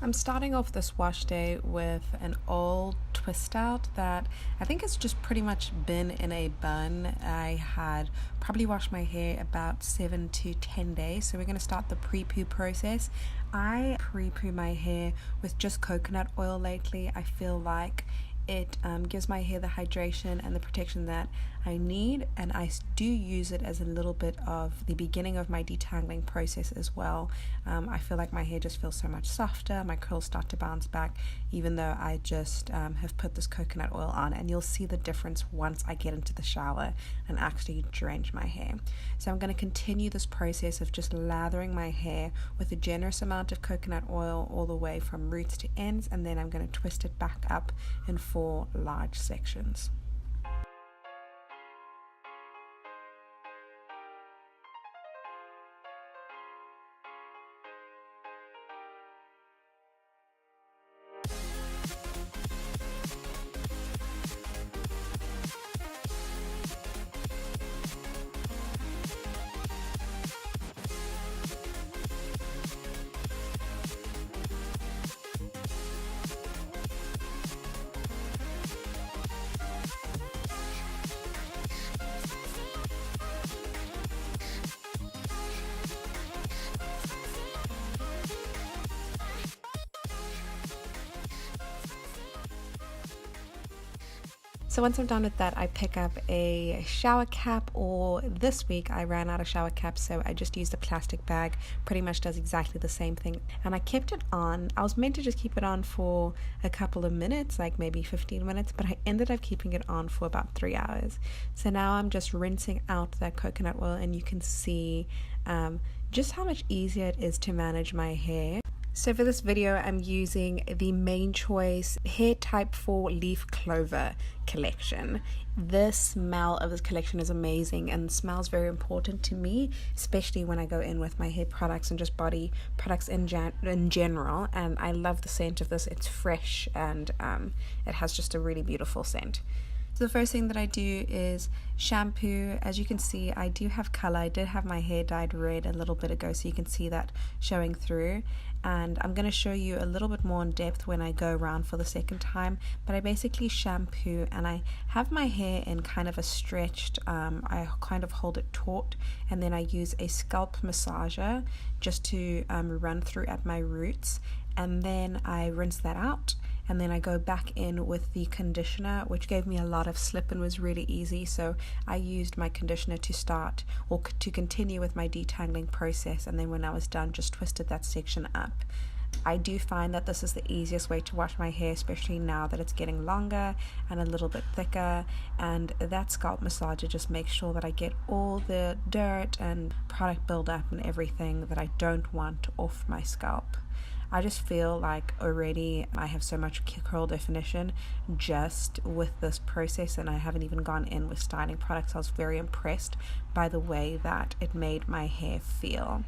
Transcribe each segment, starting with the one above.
I'm starting off this wash day with an old twist out that I think has just pretty much been in a bun. I had probably washed my hair about 7 to 10 days, so we're going to start the pre-poo process. I pre-poo my hair with just coconut oil lately. I feel like it gives my hair the hydration and the protection that I need, and I do use it as a little bit of the beginning of my detangling process as well. I feel like my hair just feels so much softer, my curls start to bounce back even though I just have put this coconut oil on, and you'll see the difference once I get into the shower and actually drench my hair. So I'm going to continue this process of just lathering my hair with a generous amount of coconut oil all the way from roots to ends, and then I'm going to twist it back up in 4 large sections. So once I'm done with that, I pick up a shower cap, or this week I ran out of shower caps, so I just used a plastic bag. Pretty much does exactly the same thing. And I kept it on. I was meant to just keep it on for a couple of minutes, like maybe 15 minutes, but I ended up keeping it on for about 3 hours. So now I'm just rinsing out that coconut oil, and you can see just how much easier it is to manage my hair. So for this video, I'm using the Main Choice Hair Type 4 Leaf Clover collection. The smell of this collection is amazing, and smells very important to me, especially when I go in with my hair products and just body products in general. And I love the scent of this. It's fresh, and it has just a really beautiful scent. So the first thing that I do is shampoo. As you can see, I do have color. I did have my hair dyed red a little bit ago, so you can see that showing through. And I'm going to show you a little bit more in depth when I go around for the second time. But I basically shampoo, and I have my hair in kind of a stretched, I kind of hold it taut, and then I use a scalp massager just to run through at my roots, and then I rinse that out. And then I go back in with the conditioner, which gave me a lot of slip and was really easy. So I used my conditioner to start, or to continue with my detangling process. And then when I was done, just twisted that section up. I do find that this is the easiest way to wash my hair, especially now that it's getting longer and a little bit thicker. And that scalp massager just makes sure that I get all the dirt and product buildup and everything that I don't want off my scalp. I just feel like already I have so much curl definition just with this process, and I haven't even gone in with styling products. I was very impressed by the way that it made my hair feel.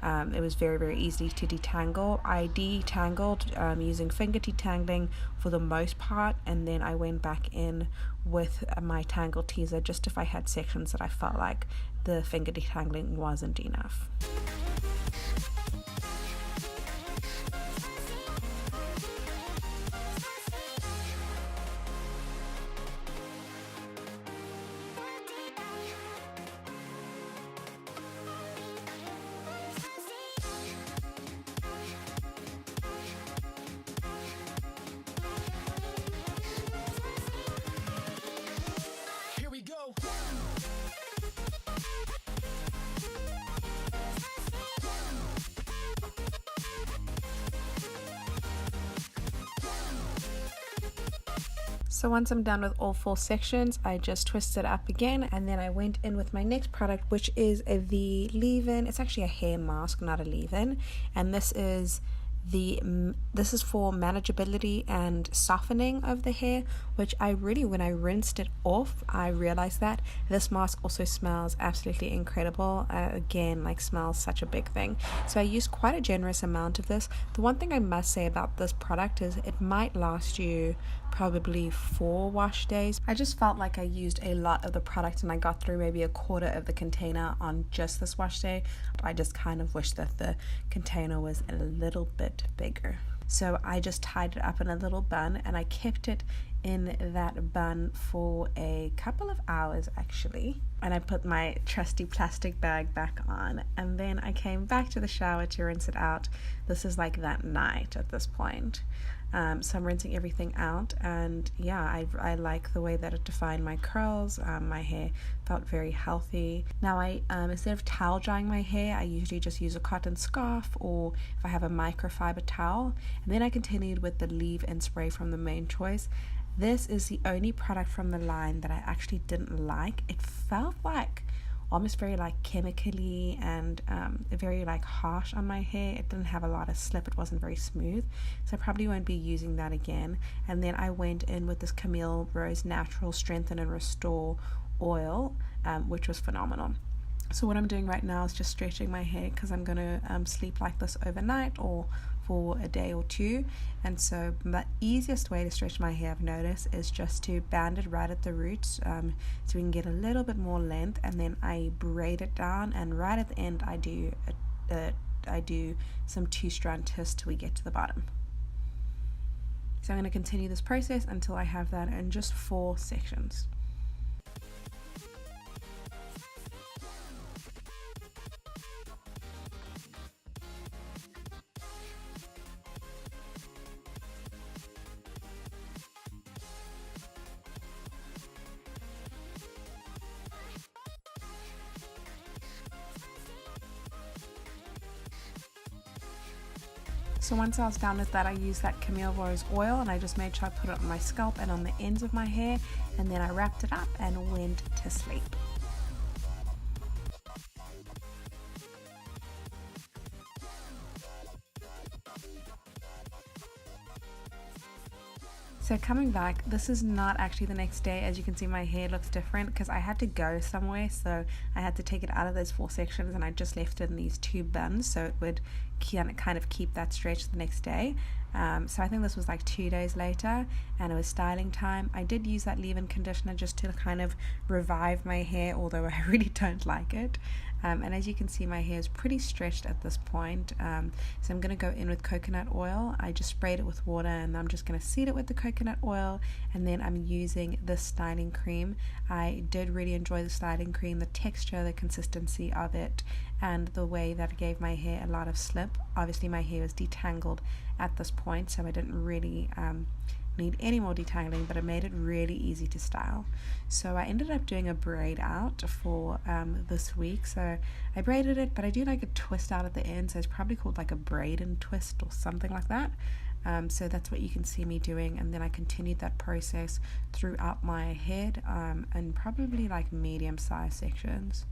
It was very, very easy to detangle. I detangled using finger detangling for the most part, and then I went back in with my tangle teaser just if I had sections that I felt like the finger detangling wasn't enough. So once I'm done with all 4 sections, I just twist it up again, and then I went in with my next product, which is the leave-in. It's actually a hair mask, not a leave-in, and this is for manageability and softening of the hair, which I really, when I rinsed it off, I realized that this mask also smells absolutely incredible. Again, like, smells such a big thing. So I used quite a generous amount of this. The one thing I must say about this product is it might last you probably 4 wash days. I just felt like I used a lot of the product, and I got through maybe a quarter of the container on just this wash day. I just kind of wish that the container was a little bit bigger. So I just tied it up in a little bun and I kept it in that bun for a couple of hours actually, and I put my trusty plastic bag back on, and then I came back to the shower to rinse it out. This is like that night at this point. So I'm rinsing everything out, and yeah, I like the way that it defined my curls. My hair felt very healthy. Now I instead of towel drying my hair, I usually just use a cotton scarf, or if I have a microfiber towel, and then I continued with the leave-in spray from the Main Choice. This is the only product from the line that I actually didn't like. It felt like almost very like chemically and very like harsh on my hair. It didn't have a lot of slip. It wasn't very smooth, so I probably won't be using that again. And then I went in with this Camille Rose Natural Strengthen and Restore oil, which was phenomenal. So what I'm doing right now is just stretching my hair because I'm going to sleep like this overnight or for a day or two. And so the easiest way to stretch my hair, I've noticed, is just to band it right at the roots, so we can get a little bit more length, and then I braid it down, and right at the end I do some 2-strand twists till we get to the bottom. So I'm going to continue this process until I have that in just 4 sections. So once I was done with that, I used that Camille Rose oil and I just made sure I put it on my scalp and on the ends of my hair, and then I wrapped it up and went to sleep. So coming back, this is not actually the next day. As you can see, my hair looks different because I had to go somewhere, so I had to take it out of those 4 sections, and I just left it in these 2 buns so it would kind of keep that stretch the next day. So I think this was like 2 days later, and it was styling time. I did use that leave-in conditioner just to kind of revive my hair, although I really don't like it. And as you can see, my hair is pretty stretched at this point. So I'm going to go in with coconut oil. I just sprayed it with water, and I'm just going to seed it with the coconut oil, and then I'm using this styling cream. I did really enjoy the styling cream, the texture, the consistency of it, and the way that it gave my hair a lot of slip. Obviously my hair was detangled at this point, so I didn't really need any more detangling, but it made it really easy to style. So I ended up doing a braid out for this week. So I braided it, but I do like a twist out at the end, so it's probably called like a braid and twist or something like that. So that's what you can see me doing, and then I continued that process throughout my head, and probably like medium-sized sections.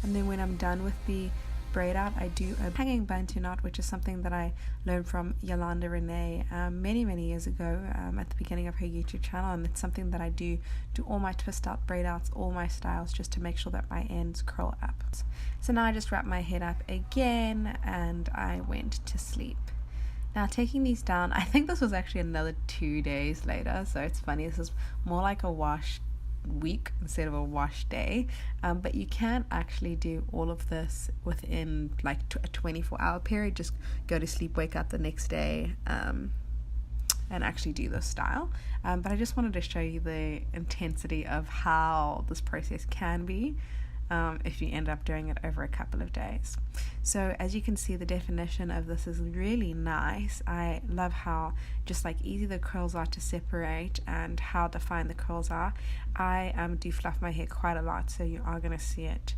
And then when I'm done with the braid out, I do a hanging bantu knot, which is something that I learned from Yolanda Renee many years ago, at the beginning of her YouTube channel, and it's something that I do all my twist out braid outs, all my styles, just to make sure that my ends curl up. So now I just wrap my head up again and I went to sleep. Now taking these down, I think this was actually another 2 days later, so it's funny, this is more like a wash week instead of a wash day, but you can actually do all of this within like a 24-hour period. Just go to sleep, wake up the next day, and actually do this style. But I just wanted to show you the intensity of how this process can be if you end up doing it over a couple of days. So as you can see, the definition of this is really nice. I love how just like easy the curls are to separate and how defined the curls are. I do fluff my hair quite a lot, so you are going to see it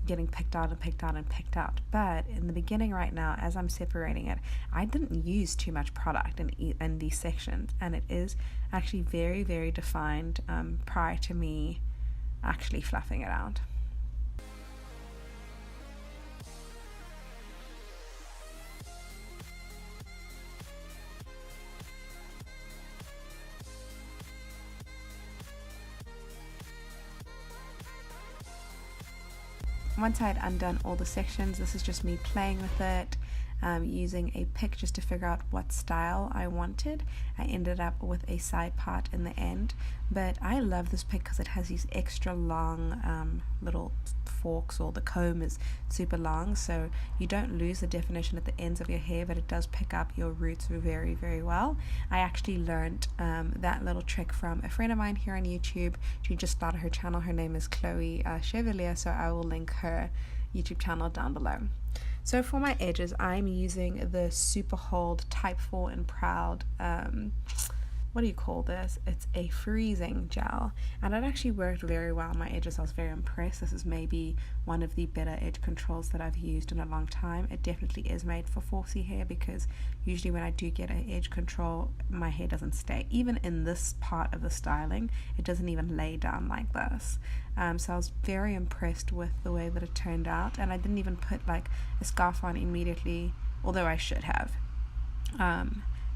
getting picked out and picked out and picked out. But in the beginning right now, as I'm separating it, I didn't use too much product in these sections, and it is actually very defined prior to me actually fluffing it out. once I had undone all the sections, this is just me playing with it, using a pick just to figure out what style I wanted. I ended up with a side part in the end, but I love this pick because it has these extra long little forks, or the comb is super long, so you don't lose the definition at the ends of your hair, but it does pick up your roots very, very well. I actually learned that little trick from a friend of mine here on YouTube. She just started her channel. Her name is Chloe Chevalier, so I will link her YouTube channel down below. So for my edges, I'm using the Super Hold Type 4 and Proud, what do you call this? It's a freezing gel, and it actually worked very well on my edges. I was very impressed. This is maybe one of the better edge controls that I've used in a long time. It definitely is made for 4C hair, because usually when I do get an edge control, my hair doesn't stay. Even in this part of the styling, it doesn't even lay down like this. So I was very impressed with the way that it turned out, and I didn't even put like a scarf on immediately, although I should have.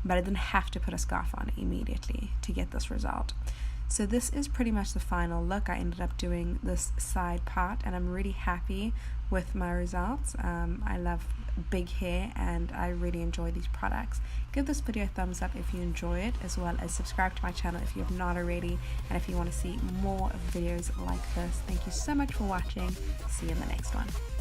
But I didn't have to put a scarf on immediately to get this result. So this is pretty much the final look. I ended up doing this side part, and I'm really happy with my results. I love big hair, and I really enjoy these products. Give this video a thumbs up if you enjoy it, as well as subscribe to my channel if you have not already, and if you want to see more videos like this. Thank you so much for watching. See you in the next one.